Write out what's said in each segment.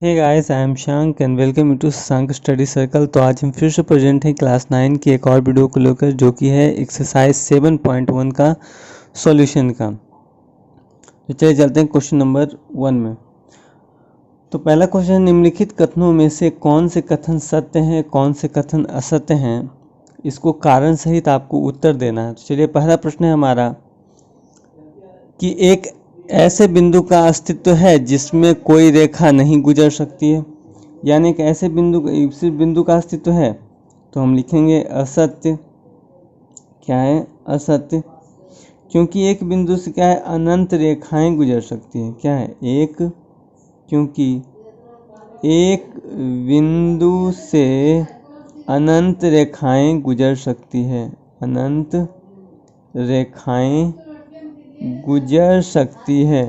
Hey guys, I am Shank and welcome to Shank study circle. तो आज हम फिर से प्रेजेंट हैं क्लास 9 की एक और वीडियो को लेकर, जो कि है एक्सरसाइज 7.1 का सॉल्यूशन का। तो चलिए चलते हैं क्वेश्चन नंबर 1 में। तो पहला क्वेश्चन, निम्नलिखित कथनों में से कौन से कथन सत्य हैं, कौन से कथन असत्य हैं, इसको कारण सहित आपको उत्तर देना है। तो चलिए, पहला प्रश्न है हमारा कि एक ऐसे बिंदु का अस्तित्व है जिसमें कोई रेखा नहीं गुजर सकती है। यानी एक ऐसे बिंदु का अस्तित्व है, तो हम लिखेंगे असत्य। क्या है? असत्य। क्योंकि एक बिंदु से क्या है, अनंत रेखाएं गुजर सकती हैं। क्या है? क्योंकि एक बिंदु से अनंत रेखाएं गुजर सकती है। अनंत रेखाएं गुजर सकती है।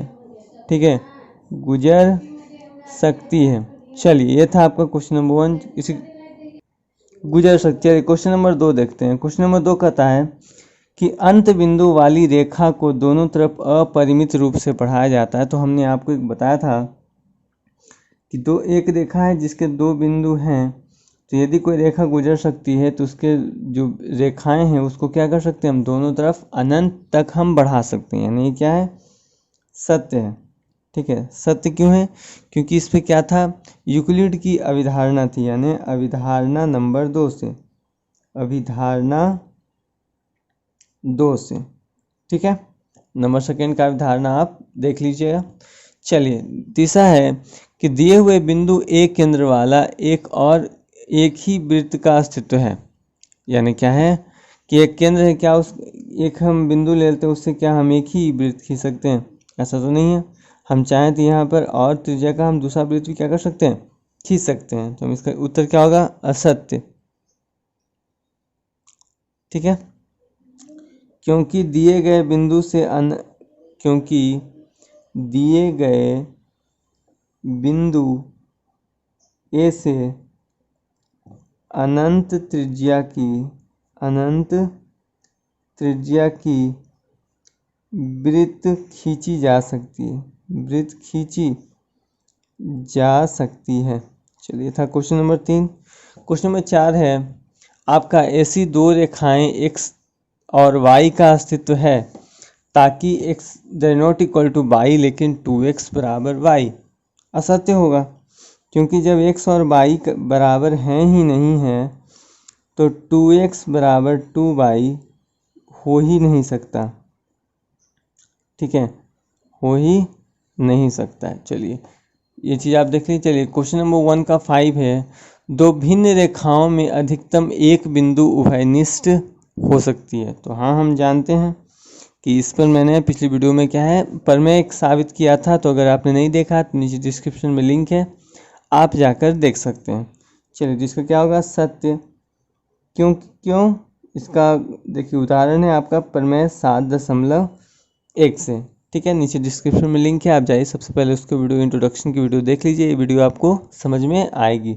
ठीक है, गुजर सकती है। चलिए, ये था आपका क्वेश्चन नंबर 1। इसी गुजर सकती है। क्वेश्चन नंबर 2 देखते हैं। क्वेश्चन नंबर 2 कहता है कि अंत बिंदु वाली रेखा को दोनों तरफ अपरिमित रूप से बढ़ाया जाता है। तो हमने आपको एक बताया था कि एक रेखा है जिसके दो बिंदु हैं, तो यदि कोई रेखा गुजर सकती है तो उसके जो रेखाएं हैं उसको क्या कर सकते हैं, हम दोनों तरफ अनंत तक हम बढ़ा सकते हैं। यानी ये क्या है? सत्य है। ठीक है, सत्य क्यों है? क्योंकि इस पे क्या था, यूक्लिड की अभिधारणा थी। यानी अभिधारणा नंबर 2 से, अभिधारणा 2 से। ठीक है, नंबर सेकेंड का अभिधारणा आप देख लीजिएगा। चलिए, तीसरा है कि दिए हुए बिंदु एक केंद्र वाला एक ही वृत्त का अस्तित्व है। यानी क्या है कि एक केंद्र है, क्या उस एक हम बिंदु ले लेते हैं, उससे क्या हम एक ही वृत्त खींच सकते हैं? ऐसा तो नहीं है। हम चाहें तो यहाँ पर और त्रिज्या का हम दूसरा वृत्त भी क्या कर सकते हैं, खींच सकते हैं। तो हम इसका उत्तर क्या होगा? असत्य। ठीक है, क्योंकि दिए गए बिंदु से क्योंकि दिए गए बिंदु ए से अनंत त्रिज्या की वृत्त खींची जा सकती है। वृत्त खींची जा सकती है। चलिए, था क्वेश्चन नंबर 3। क्वेश्चन नंबर 4 है, आपका ऐसी दो रेखाएं x और y का अस्तित्व है ताकि x not equal to y, लेकिन 2x बराबर y। असत्य होगा, क्योंकि जब x और y बराबर हैं ही नहीं है तो 2x बराबर 2y हो ही नहीं सकता। ठीक है, हो ही नहीं सकता है। चलिए, ये चीज़ आप देख लीजिए। चलिए, क्वेश्चन नंबर 1 का 5 है, दो भिन्न रेखाओं में अधिकतम एक बिंदु उभयनिष्ठ हो सकती है। तो हाँ, हम जानते हैं कि इस पर मैंने पिछली वीडियो में क्या है, प्रमेय साबित किया था। तो अगर आपने नहीं देखा तो नीचे डिस्क्रिप्शन में लिंक है, आप जाकर देख सकते हैं। चलिए, जिसका क्या होगा? सत्य। क्यों? इसका देखिए, उदाहरण है आपका प्रमेय 7.1 से। ठीक है, नीचे डिस्क्रिप्शन में लिंक है, आप जाइए, सबसे पहले उसको वीडियो इंट्रोडक्शन की वीडियो देख लीजिए। ये वीडियो आपको समझ में आएगी।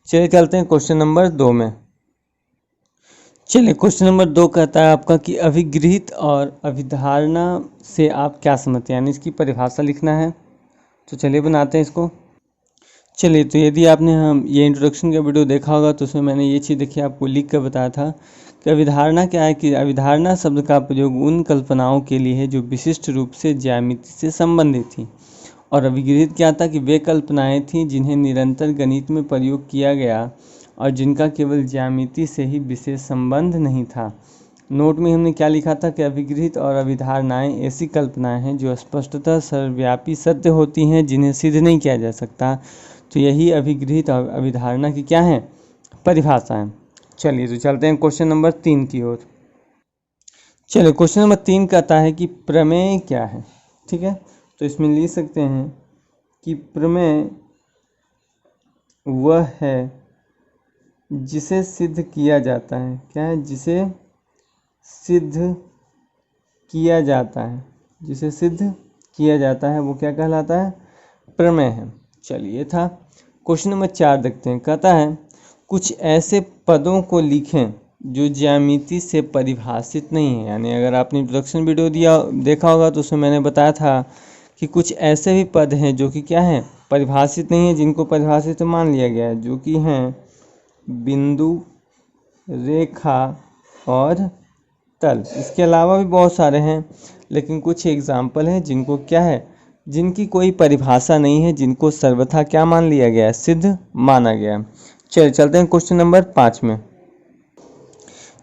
चलिए, चलते हैं क्वेश्चन नंबर 2 में। चलिए, क्वेश्चन नंबर 2 कहता है आपका कि अभिगृहित और अभिधारणा से आप क्या समझते हैं, यानी इसकी परिभाषा लिखना है। तो चलिए, बनाते हैं इसको। चलिए, तो यदि आपने ये इंट्रोडक्शन का वीडियो देखा होगा तो उसमें मैंने ये चीज़ देखिए आपको लिख कर बताया था कि अभिधारणा क्या है, कि अभिधारणा शब्द का प्रयोग उन कल्पनाओं के लिए है जो विशिष्ट रूप से ज्यामिति से संबंधित थी। और अभिगृहित क्या था, कि वे कल्पनाएं थीं जिन्हें निरंतर गणित में प्रयोग किया गया और जिनका केवल ज्यामिति से ही विशेष संबंध नहीं था। नोट में हमने क्या लिखा था कि अभिगृहित और अभिधारणाएं ऐसी कल्पनाएं हैं जो स्पष्टतः सर्वव्यापी सत्य होती हैं, जिन्हें सिद्ध नहीं किया जा सकता। तो यही अभिगृहित और अभिधारणा की क्या है, परिभाषा है। चलिए, तो चलते हैं क्वेश्चन नंबर 3 की ओर। चलिए, क्वेश्चन नंबर 3 कहता है कि प्रमेय क्या है। ठीक है, तो इसमें लिख सकते हैं कि प्रमेय वह है जिसे सिद्ध किया जाता है। क्या है? जिसे सिद्ध किया जाता है। जिसे सिद्ध किया जाता है वो क्या कहलाता है? प्रमेय है। चलिए, था क्वेश्चन नंबर 4 देखते हैं। कहता है कुछ ऐसे पदों को लिखें जो ज्यामिति से परिभाषित नहीं है। यानी अगर आपने इंट्रोडक्शन वीडियो देखा होगा तो उसमें मैंने बताया था कि कुछ ऐसे भी पद हैं जो कि क्या है, परिभाषित नहीं है, जिनको परिभाषित मान लिया गया है, जो कि हैं बिंदु, रेखा और तल। इसके अलावा भी बहुत सारे हैं, लेकिन कुछ एग्जाम्पल हैं जिनको क्या है, जिनकी कोई परिभाषा नहीं है, जिनको सर्वथा क्या मान लिया गया है, सिद्ध माना गया है। चलिए चलते हैं क्वेश्चन नंबर 5 में।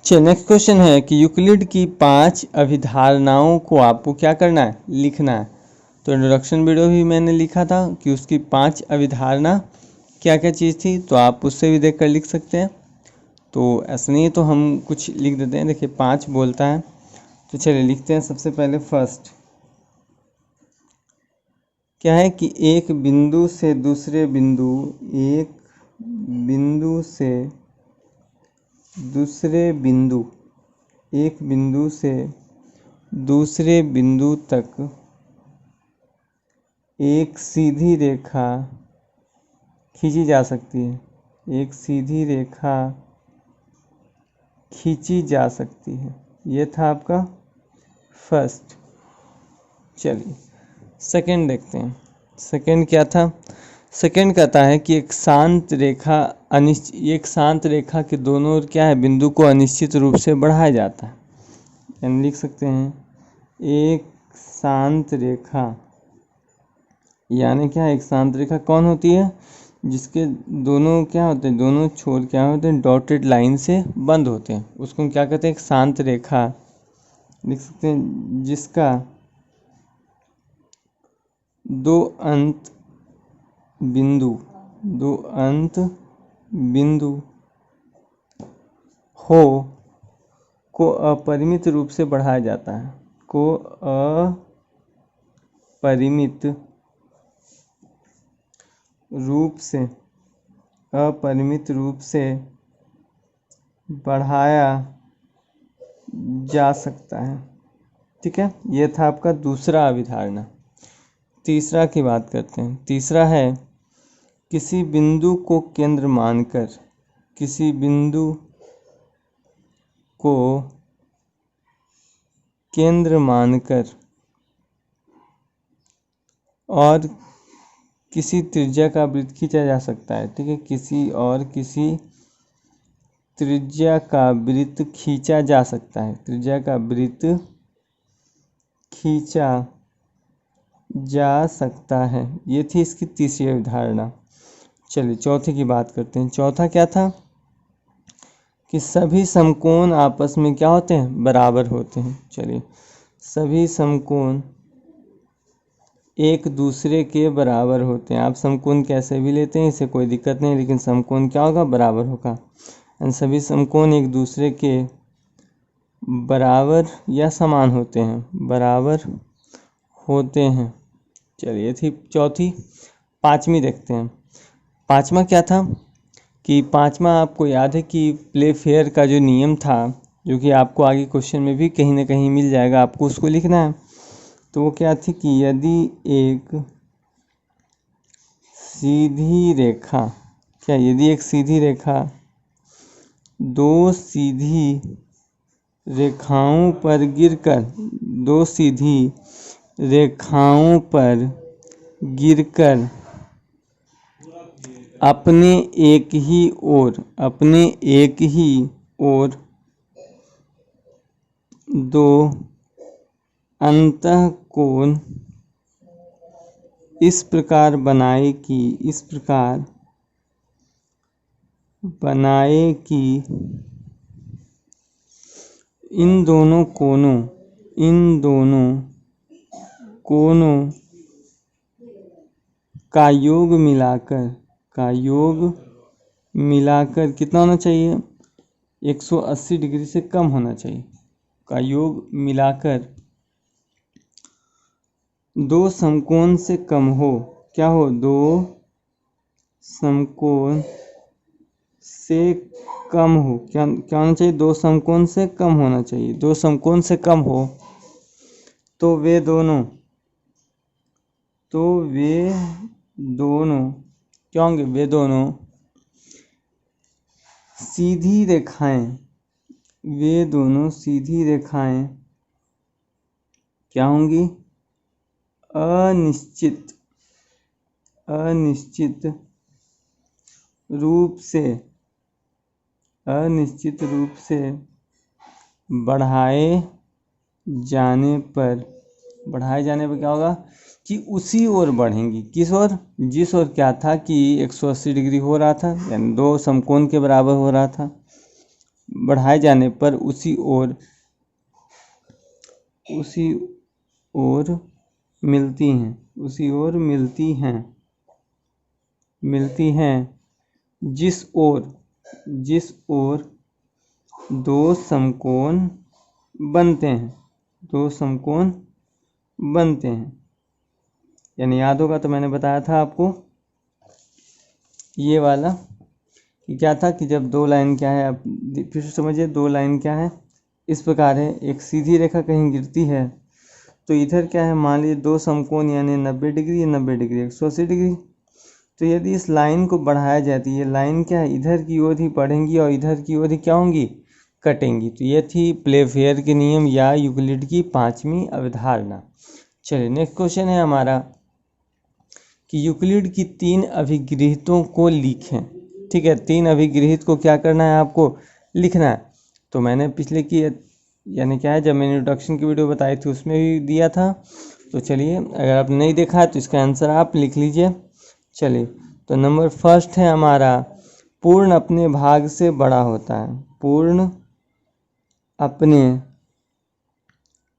चलिए नेक्स्ट क्वेश्चन है कि यूक्लिड की 5 अभिधारणाओं को आपको क्या करना है, लिखना है। तो इंट्रोडक्शन वीडियो भी मैंने लिखा था कि उसकी 5 अभिधारणा क्या क्या चीज़ थी, तो आप उससे भी देख कर लिख सकते हैं। तो ऐसा नहीं है, तो हम कुछ लिख देते हैं। देखिए 5 बोलता है, तो चलिए लिखते हैं। सबसे पहले फर्स्ट क्या है कि एक बिंदु से दूसरे बिंदु, एक बिंदु से दूसरे बिंदु, एक बिंदु से दूसरे बिंदु तक एक सीधी रेखा खींची जा सकती है, एक सीधी रेखा खींची जा सकती है। ये था आपका फर्स्ट। चलिए सेकंड देखते हैं। सेकंड क्या था, सेकंड कहता है कि एक शांत रेखा एक शांत रेखा के दोनों ओर क्या है, बिंदु को अनिश्चित रूप से बढ़ाया जाता है। यानी लिख सकते हैं एक शांत रेखा, यानी क्या है, एक शांत रेखा कौन होती है, जिसके दोनों क्या होते हैं, दोनों छोर क्या होते हैं, डॉटेड लाइन से बंद होते हैं। उसको हम क्या कहते हैं, एक शांत रेखा। लिख सकते हैं जिसका दो अंत बिंदु हो को अपरिमित रूप से बढ़ाया जाता है, को अपरिमित रूप से बढ़ाया जा सकता है। ठीक है, यह था आपका दूसरा अभिधारणा। तीसरा की बात करते हैं। तीसरा है किसी बिंदु को केंद्र मानकर, किसी बिंदु को केंद्र मानकर और किसी त्रिज्या का वृत्त खींचा जा सकता है। ठीक है, किसी त्रिज्या का वृत्त खींचा जा सकता है, त्रिज्या का वृत्त खींचा जा सकता है। ये थी इसकी तीसरी अवधारणा। चलिए चौथे की बात करते हैं। चौथा क्या था कि सभी समकोण आपस में क्या होते हैं, बराबर होते हैं। चलिए सभी समकोण एक दूसरे के बराबर होते हैं। आप समकोण कैसे भी लेते हैं, इसे कोई दिक्कत नहीं, लेकिन समकोण क्या होगा, बराबर होगा। सभी समकोण एक दूसरे के बराबर या समान होते हैं, बराबर होते हैं। चलिए थी चौथी। पांचवी देखते हैं। पांचवा क्या था कि पांचवा आपको याद है कि प्ले फेयर का जो नियम था, जो कि आपको आगे क्वेश्चन में भी कहीं ना कहीं मिल जाएगा, आपको उसको लिखना है। तो वो क्या थी कि यदि एक सीधी रेखा, यदि एक सीधी रेखा दो सीधी रेखाओं पर गिरकर अपने एक ही ओर दो अंतःकोण इस प्रकार बनाए कि इन दोनों कोणों का योग मिलाकर कितना होना चाहिए, 180 डिग्री से कम होना चाहिए। का योग मिलाकर दो समकोण से कम हो, क्या हो, दो समकोण से कम हो। क्या होना चाहिए, दो समकोण से कम होना चाहिए। दो समकोण से कम हो तो वे दोनों क्या होंगे, वे दोनों सीधी रेखाएं क्या होंगी, अनिश्चित अनिश्चित रूप से बढ़ाए जाने पर क्या होगा कि उसी ओर बढ़ेंगी। किस ओर? जिस ओर क्या था कि 180 डिग्री हो रहा था, यानी दो समकोण के बराबर हो रहा था, बढ़ाए जाने पर उसी ओर मिलती हैं जिस ओर दो समकोण बनते हैं। यानी याद होगा तो मैंने बताया था आपको ये वाला कि क्या था कि जब दो लाइन क्या है, आप फिर से समझिए, दो लाइन क्या है, इस प्रकार है। एक सीधी रेखा कहीं गिरती है तो इधर क्या है, मान लीजिए दो समकोण यानी 90 डिग्री 180 डिग्री। तो यदि इस लाइन को बढ़ाया जाए तो ये लाइन क्या है, इधर की ओर ही बढ़ेंगी और इधर की ओर ही क्या होंगी, कटेंगी। तो ये थी प्लेफेयर के नियम या यूक्लिड की 5वीं अवधारणा। चलिए नेक्स्ट क्वेश्चन है हमारा कि यूक्लिड की 3 अभिगृहितों को लिखें। ठीक है, 3 अभिगृहित को क्या करना है, आपको लिखना है। तो मैंने पिछले की यानी क्या है, जब मैंने इंट्रोडक्शन की वीडियो बताई थी उसमें भी दिया था। तो चलिए, अगर आप नहीं देखा है तो इसका आंसर आप लिख लीजिए। चलिए, तो नंबर फर्स्ट है हमारा, पूर्ण अपने भाग से बड़ा होता है। पूर्ण अपने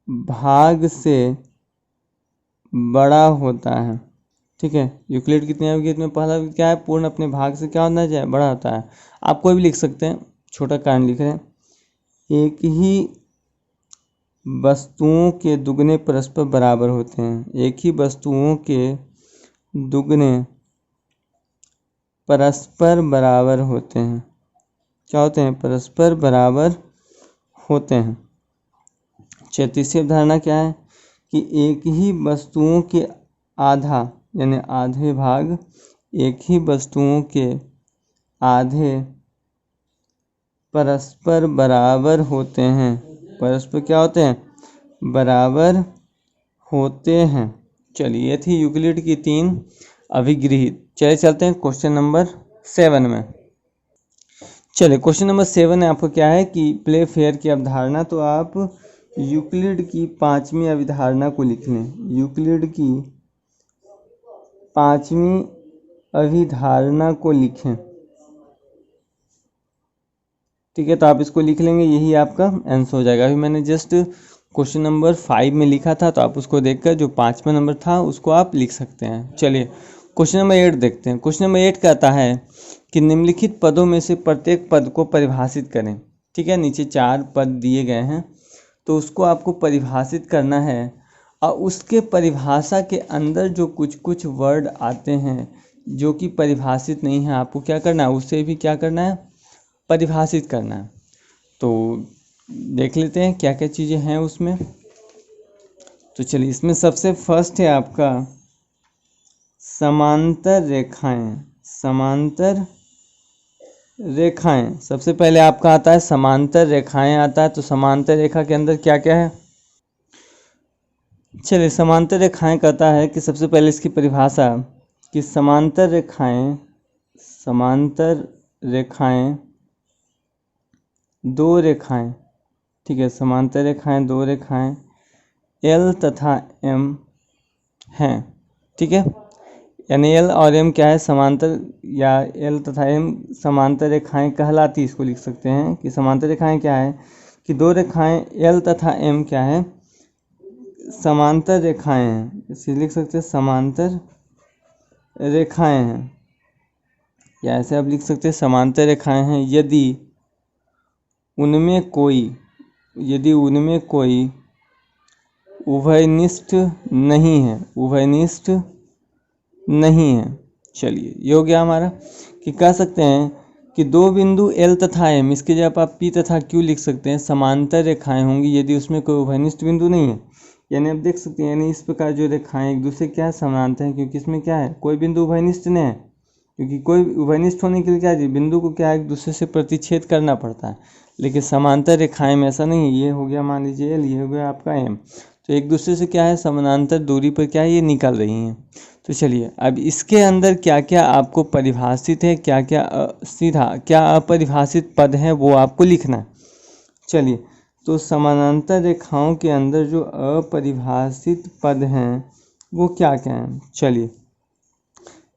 भाग से बड़ा होता है। ठीक है, यूक्लिड कितने अभिगृहित में पहला क्या है, पूर्ण अपने भाग से क्या होना चाहिए, बड़ा होता है। आप कोई भी लिख सकते हैं, छोटा कारण लिख रहे हैं। एक ही वस्तुओं के दुगने परस्पर बराबर होते हैं। एक ही वस्तुओं के दुगने परस्पर बराबर होते हैं। क्या होते हैं, परस्पर बराबर होते हैं। तीसरी अवधारणा क्या है कि एक ही वस्तुओं के आधा यानी आधे भाग, एक ही वस्तुओं के आधे परस्पर बराबर होते हैं। परस्पर क्या होते हैं, बराबर होते हैं। चलिए, ये थी यूक्लिड की 3 अभिगृहित। चलिए चलते हैं क्वेश्चन नंबर 7 में। चलिए, क्वेश्चन नंबर 7 है आपको क्या है कि प्ले फेयर की अवधारणा। तो आप यूक्लिड की 5वीं अवधारणा को लिख लें। यूक्लिड की 5वीं अभिधारणा को लिखें। ठीक है, तो आप इसको लिख लेंगे, यही आपका आंसर हो जाएगा। अभी मैंने जस्ट क्वेश्चन नंबर 5 में लिखा था, तो आप उसको देखकर जो 5वां नंबर था उसको आप लिख सकते हैं। चलिए, क्वेश्चन नंबर 8 देखते हैं। क्वेश्चन नंबर 8 कहता है कि निम्नलिखित पदों में से प्रत्येक पद को परिभाषित करें। ठीक है, नीचे 4 पद दिए गए हैं, तो उसको आपको परिभाषित करना है। और उसके परिभाषा के अंदर जो कुछ वर्ड आते हैं जो कि परिभाषित नहीं है, आपको क्या करना है, उसे भी क्या करना है, परिभाषित करना है। तो देख लेते हैं क्या क्या चीज़ें हैं उसमें। तो चलिए, इसमें सबसे फर्स्ट है आपका समांतर रेखाएं। समांतर रेखाएं सबसे पहले आपका आता है, समांतर रेखाएं आता है। तो समांतर रेखा के अंदर क्या क्या है, चलिए समांतर रेखाएं कहता है कि सबसे पहले इसकी परिभाषा कि समांतर रेखाएं दो रेखाएं, ठीक है, समांतर रेखाएं दो रेखाएं L तथा M हैं। ठीक है, यानी L और M क्या है, समांतर, या L तथा M समांतर रेखाएं कहलाती, इसको लिख सकते हैं कि समांतर रेखाएं क्या है कि दो रेखाएं L तथा M क्या है, समांतर रेखाएं हैं। इसे लिख सकते हैं समांतर रेखाएं हैं, या ऐसे आप लिख सकते हैं समांतर रेखाएं हैं यदि उनमें कोई उभयनिष्ठ नहीं है। उभयनिष्ठ नहीं है। चलिए, ये हो गया हमारा कि कह सकते हैं कि दो बिंदु L तथा M, इसके जब आप P तथा Q लिख सकते हैं, समांतर रेखाएं होंगी यदि उसमें कोई उभयनिष्ठ बिंदु नहीं है। यानी आप देख सकते हैं, यानी इस प्रकार जो रेखाएं एक दूसरे क्या है, समांतर हैं, क्योंकि इसमें क्या है, कोई बिंदु उभयनिष्ठ नहीं है। क्योंकि कोई उभयनिष्ठ होने के लिए क्या है, बिंदु को क्या है, एक दूसरे से प्रतिच्छेद करना पड़ता है। लेकिन समांतर रेखाएं में ऐसा नहीं है। ये हो गया मान लीजिए L, ये हो गया आपका M। तो एक दूसरे से क्या है, समानांतर दूरी पर क्या है, ये निकल रही हैं। तो चलिए अब इसके अंदर क्या क्या आपको परिभाषित है, क्या क्या सीधा क्या अपरिभाषित पद है वो आपको लिखना है। चलिए तो समानांतर रेखाओं के अंदर जो अपरिभाषित पद हैं वो क्या क्या हैं। चलिए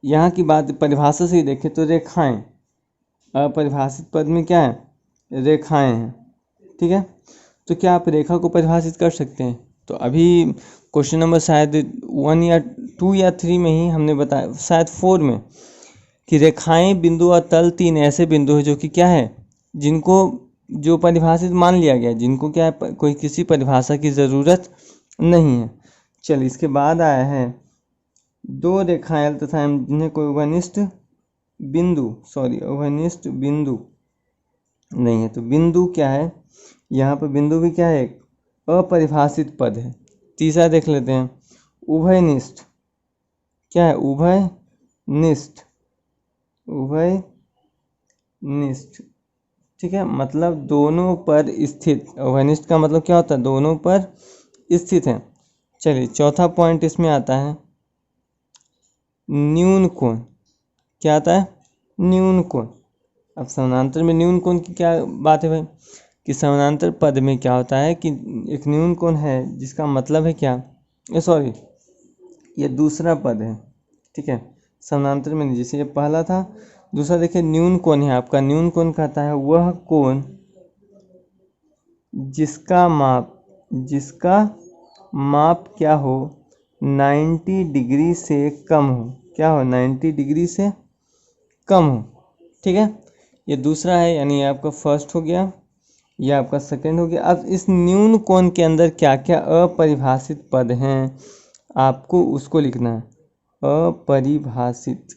यहाँ की बात परिभाषा से ही देखें तो रेखाएं, अपरिभाषित पद में क्या है, रेखाएं हैं। ठीक है, तो क्या आप रेखा को परिभाषित कर सकते हैं। तो अभी क्वेश्चन नंबर शायद 1 या 2 या 3 में ही हमने बताया, शायद 4 में, कि रेखाएं, बिंदु और तल 3 ऐसे बिंदु हैं जो कि क्या है, जिनको जो परिभाषित मान लिया गया, जिनको क्या है कोई किसी परिभाषा की ज़रूरत नहीं है। चलिए इसके बाद आया है 2 रेखाएं तथा जिन्हें कोई उभयनिष्ठ बिंदु नहीं है। तो बिंदु क्या है, यहाँ पर बिंदु भी क्या है, एक अपरिभाषित पद है। तीसरा देख लेते हैं उभयनिष्ठ, क्या है, उभयनिष्ठ, ठीक है, मतलब दोनों पर स्थित। उभयनिष्ठ का मतलब क्या होता है, दोनों पर स्थित है। चलिए चौथा पॉइंट इसमें आता है न्यून कोण। क्या आता है, न्यून कोण। अब समानांतर में न्यून कोण की क्या बात है भाई, कि समानांतर पद में क्या होता है कि एक न्यून कोण है, जिसका मतलब है क्या, सॉरी ये दूसरा पद है। ठीक है, समानांतर में नहीं, जैसे ये पहला था, दूसरा देखिए न्यून कोण है आपका। न्यून कोण कहता है वह कोण जिसका माप क्या हो, 90 डिग्री से कम हो। क्या हो, 90 डिग्री से कम हो। ठीक है, ये दूसरा है, यानी ये आपका फर्स्ट हो गया, यह आपका सेकंड हो गया। अब इस न्यून कोण के अंदर क्या क्या अपरिभाषित पद हैं, आपको उसको लिखना है। अपरिभाषित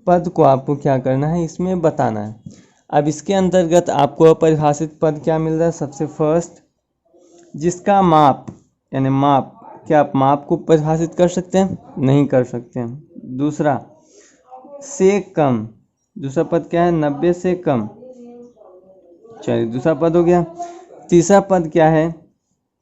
पद को आपको क्या करना है, इसमें बताना है। अब इसके अंतर्गत आपको अपरिभाषित पद क्या मिल रहा है, सबसे फर्स्ट जिसका माप, यानी माप, क्या आप माप को परिभाषित कर सकते हैं, नहीं कर सकते हैं। दूसरा से कम, दूसरा पद क्या है, 90 से कम। चलिए दूसरा पद हो गया। तीसरा पद क्या है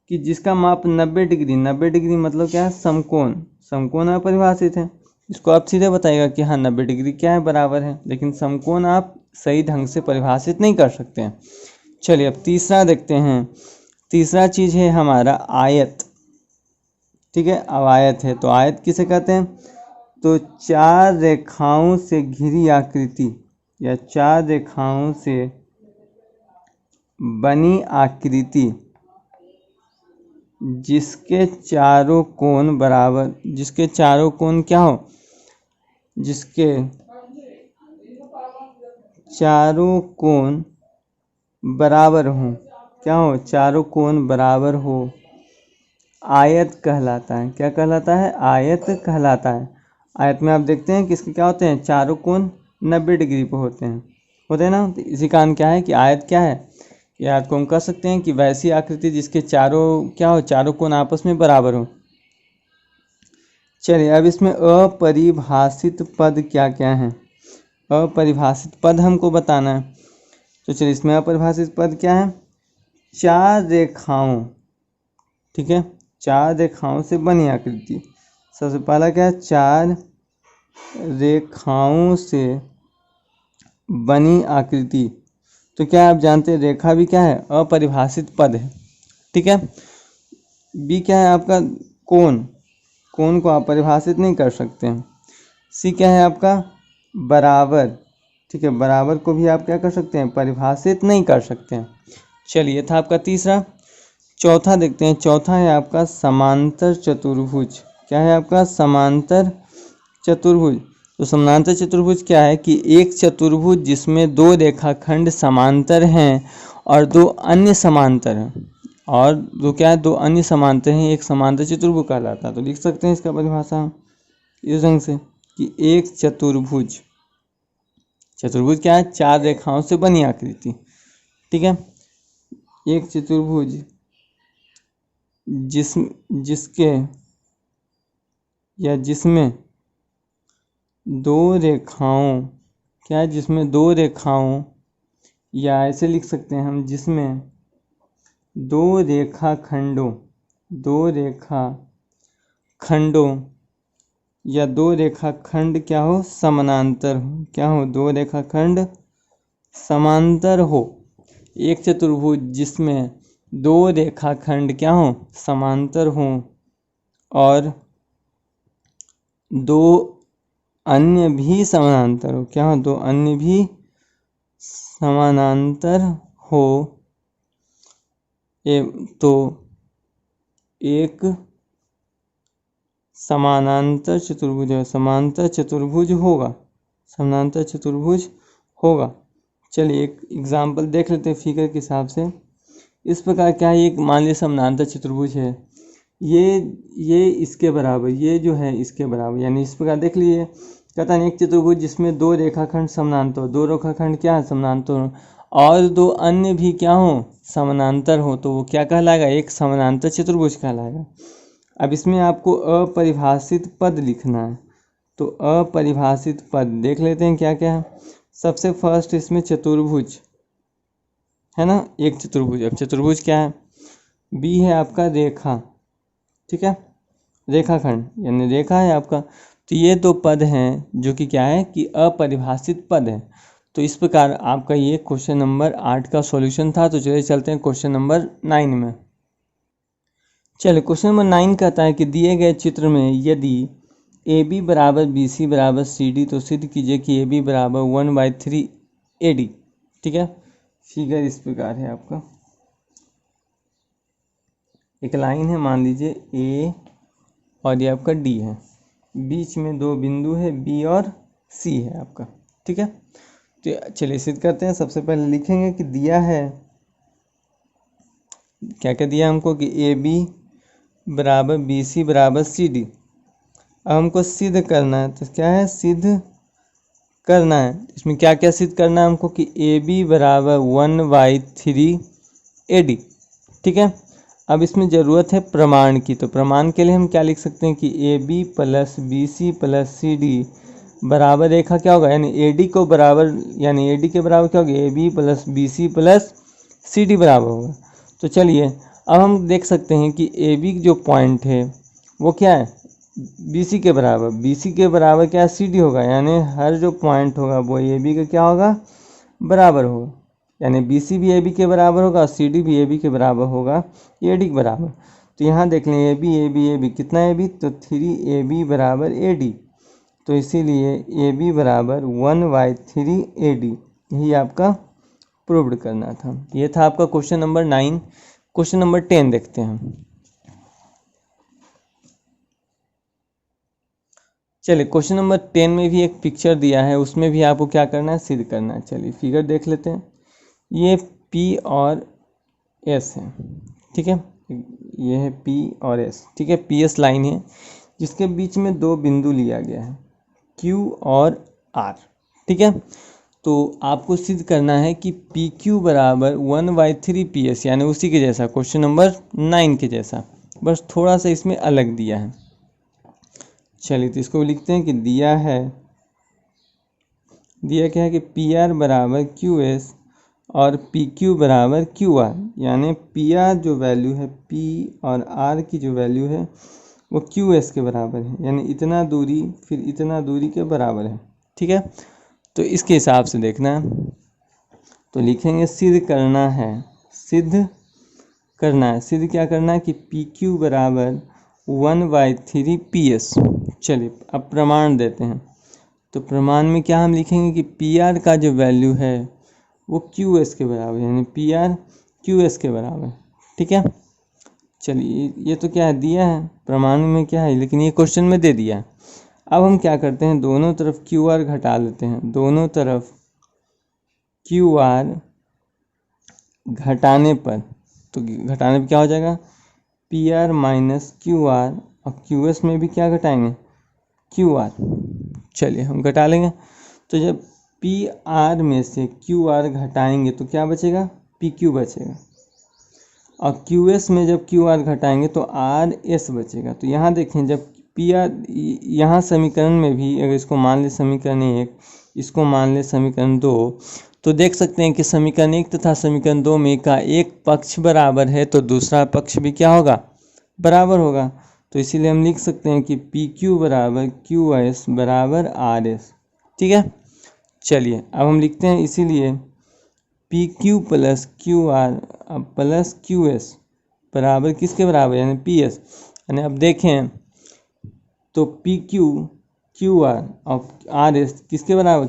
कि जिसका माप 90 डिग्री, 90 डिग्री मतलब क्या है, समकोण। समकोण अपरिभाषित है, इसको आप सीधे बताइएगा कि हाँ 90 डिग्री क्या है, बराबर है, लेकिन समकोण आप सही ढंग से परिभाषित नहीं कर सकते हैं। चलिए अब तीसरा देखते हैं। तीसरा चीज़ है हमारा आयत। ठीक है, अब आयत है, तो आयत किसे कहते हैं, तो 4 रेखाओं से घिरी आकृति या 4 रेखाओं से बनी आकृति जिसके चारों कोण बराबर, जिसके चारों कोण क्या हो, जिसके चारों कोण बराबर हो। क्या हो, चारों कोण बराबर हो, आयत कहलाता है। क्या कहलाता है, आयत कहलाता है। आयत में आप देखते हैं कि इसके क्या होते हैं, चारों कोण 90 डिग्री पर होते हैं ना। तो इसी कारण क्या है कि आयत क्या है, कि आयत को हम कह सकते हैं कि वैसी आकृति जिसके चारों क्या हो, चारों कोण आपस में बराबर हो। चलिए अब इसमें अपरिभाषित पद क्या क्या हैं, अपरिभाषित पद हमको बताना है। तो चलिए इसमें अपरिभाषित पद क्या है, 4 रेखाओं, ठीक है, 4 रेखाओं से बनी आकृति। सबसे पहला क्या है, 4 रेखाओं से बनी आकृति। तो क्या आप जानते हैं रेखा भी क्या है, अपरिभाषित पद है। ठीक है, बी क्या है आपका, कोण। कोण को आप परिभाषित नहीं कर सकते हैं। सी क्या है आपका, बराबर। ठीक है, बराबर को भी आप क्या कर सकते हैं, परिभाषित नहीं कर सकते हैं। चलिए था आपका तीसरा। चौथा देखते हैं, चौथा है आपका समांतर चतुर्भुज। क्या है आपका, समांतर चतुर्भुज। तो समांतर चतुर्भुज क्या है कि एक चतुर्भुज जिसमें 2 रेखाखंड समांतर हैं और 2 अन्य समांतर हैं, और दो क्या है, 2 अन्य समांतर हैं, एक समांतर चतुर्भुज कहलाता है। तो लिख सकते हैं इसका परिभाषा इस ढंग से कि एक चतुर्भुज, चतुर्भुज क्या है, 4 रेखाओं से बनी आकृति। ठीक है, एक चतुर्भुज जिसके या जिसमें 2 रेखाओं, क्या है, जिसमें 2 रेखाओं, या ऐसे लिख सकते हैं हम, जिसमें दो रेखाखंडों या दो रेखाखंड क्या हो, समानांतर हो। क्या हो, दो रेखाखंड समांतर हो। एक चतुर्भुज जिसमें दो रेखाखंड क्या हो, समांतर हो, और दो अन्य भी समानांतर हो। क्या हो, दो अन्य भी समानांतर हो, तो एक समानांतर चतुर्भुज है, समांतर चतुर्भुज होगा। चलिए एक एग्जाम्पल देख लेते हैं फिगर के हिसाब से। इस प्रकार क्या है, एक मान लीजिए समानांतर चतुर्भुज है, ये इसके बराबर, ये जो है इसके बराबर, यानी इस प्रकार देख लीजिए। कहता है एक चतुर्भुज जिसमें दो रेखाखंड समानांतर हो, दो रेखाखंड क्या है, समानांतर हो, और दो अन्य भी क्या हो, समानांतर हो, तो वो क्या कहलाएगा, एक समानांतर चतुर्भुज कहलाएगा। अब इसमें आपको अपरिभाषित पद लिखना है, तो अपरिभाषित पद देख लेते हैं क्या क्या है। सबसे फर्स्ट इसमें चतुर्भुज है ना, एक चतुर्भुज। अब चतुर्भुज क्या है, बी है आपका रेखा, ठीक है, रेखाखंड यानी रेखा है आपका। तो ये दो पद हैं जो कि क्या है कि अपरिभाषित पद है। तो इस प्रकार आपका ये क्वेश्चन नंबर 8 का सॉल्यूशन था। तो चलिए चलते हैं क्वेश्चन नंबर 9 में। चलिए क्वेश्चन नंबर 9 कहता है कि दिए गए चित्र में यदि ए बी बराबर बी सी बराबर सी डी, तो सिद्ध कीजिए कि ए बी बराबर 1/3 ए डी। ठीक है, फिगर इस प्रकार है आपका, एक लाइन है, मान लीजिए ए और ये आपका डी है, बीच में दो बिंदु है बी और सी है आपका। ठीक है, तो चलिए सिद्ध करते हैं। सबसे पहले लिखेंगे कि दिया है, क्या क्या दिया हमको, कि ए बी बराबर बी सी बराबर सी डी। अब हमको सिद्ध करना है, तो क्या है, सिद्ध करना है। इसमें क्या क्या सिद्ध करना है हमको, कि ए बी बराबर 1/3 ए डी। ठीक है, अब इसमें ज़रूरत है प्रमाण की, तो प्रमाण के लिए हम क्या लिख सकते हैं कि A B plus B C plus C D बराबर रेखा क्या होगा, यानी ए डी को बराबर, यानी ए डी के बराबर क्या होगा, A B plus B C plus C D बराबर होगा। तो चलिए अब हम देख सकते हैं कि ए बी जो पॉइंट है वो क्या है, बी सी के बराबर, बी सी के बराबर क्या है, सी डी होगा, यानी हर जो पॉइंट होगा वो ए बी का क्या होगा, बराबर होगा, यानी बी सी भी ए बी के बराबर होगा, सी डी भी ए बी के बराबर होगा, ए डी के बराबर। तो यहाँ देख लें ए बी कितना ए बी, तो 3 AB बराबर ए डी। तो इसीलिए ए बी बराबर 1/3 ए डी, यही आपका प्रूव्ड करना था। ये था आपका क्वेश्चन नंबर 9। क्वेश्चन नंबर 10 देखते हैं। चलिए क्वेश्चन नंबर 10 में भी एक पिक्चर दिया है, उसमें भी आपको क्या करना है, सिद्ध करना है। चलिए फिगर देख लेते हैं। ये P और S है, ठीक है, ये है P और S, ठीक है, PS लाइन है जिसके बीच में दो बिंदु लिया गया है Q और R। ठीक है, तो आपको सिद्ध करना है कि PQ बराबर 1/3 PS, यानी उसी के जैसा, क्वेश्चन नंबर 9 के जैसा, बस थोड़ा सा इसमें अलग दिया है। चलिए तो इसको लिखते हैं कि दिया क्या है कि PR बराबर QS और PQ बराबर QR, यानी PR जो वैल्यू है, P और R की जो वैल्यू है वो QS के बराबर है, यानी इतना दूरी फिर इतना दूरी के बराबर है। ठीक है, तो इसके हिसाब से देखना है, तो लिखेंगे सिद्ध करना है, सिद्ध क्या करना है कि PQ बराबर 1/3 PS। चलिए अब प्रमाण देते हैं, तो प्रमाण में क्या हम लिखेंगे कि PR का जो वैल्यू है वो QS के बराबर, यानी PR QS के बराबर। ठीक है, चलिए ये तो क्या है, दिया है, प्रमाण में क्या है, लेकिन ये क्वेश्चन में दे दिया है। अब हम क्या करते हैं, दोनों तरफ QR घटा लेते हैं, दोनों तरफ QR घटाने पर, तो घटाने पर क्या हो जाएगा, PR माइनस QR, और QS में भी क्या घटाएंगे, QR। चलिए हम घटा लेंगे, तो जब PR में से QR घटाएंगे तो क्या बचेगा, PQ बचेगा, और QS में जब QR घटाएंगे तो RS बचेगा। तो यहाँ देखें, जब PR, यहाँ समीकरण में भी अगर इसको मान ले समीकरण 1, इसको मान ले समीकरण 2, तो देख सकते हैं कि समीकरण 1 तथा समीकरण 2 में का एक पक्ष बराबर है तो दूसरा पक्ष भी क्या होगा, बराबर होगा। तो इसीलिए हम लिख सकते हैं कि पी क्यू बराबर क्यू एस बराबर आर एस। ठीक है, चलिए अब हम लिखते हैं इसीलिए P Q plus Q R plus Q S बराबर किसके बराबर, यानी पी एस। यानी अब देखें तो पी क्यू क्यू आर और आर एस किसके बराबर,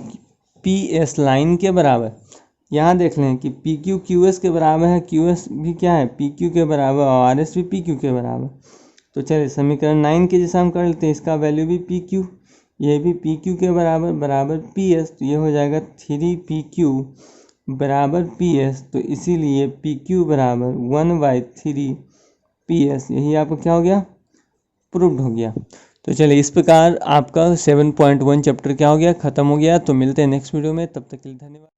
पी एस लाइन के बराबर। यहाँ देख लें कि पी क्यू क्यू एस के बराबर है, क्यू एस भी क्या है, पी क्यू के बराबर, और आर एस भी पी क्यू के बराबर। तो चलिए समीकरण 9 के जैसा हम कर लेते हैं, इसका वैल्यू भी पी क्यू, ये भी पी क्यू के बराबर बराबर पी एस। तो ये हो जाएगा 3 पी क्यू बराबर पी एस। तो इसीलिए पी क्यू बराबर 1/3 पी एस। यही आपका क्या हो गया, प्रूव्ड हो गया। तो चलिए इस प्रकार आपका 7.1 चैप्टर क्या हो गया, ख़त्म हो गया। तो मिलते हैं नेक्स्ट वीडियो में, तब तक के लिए धन्यवाद।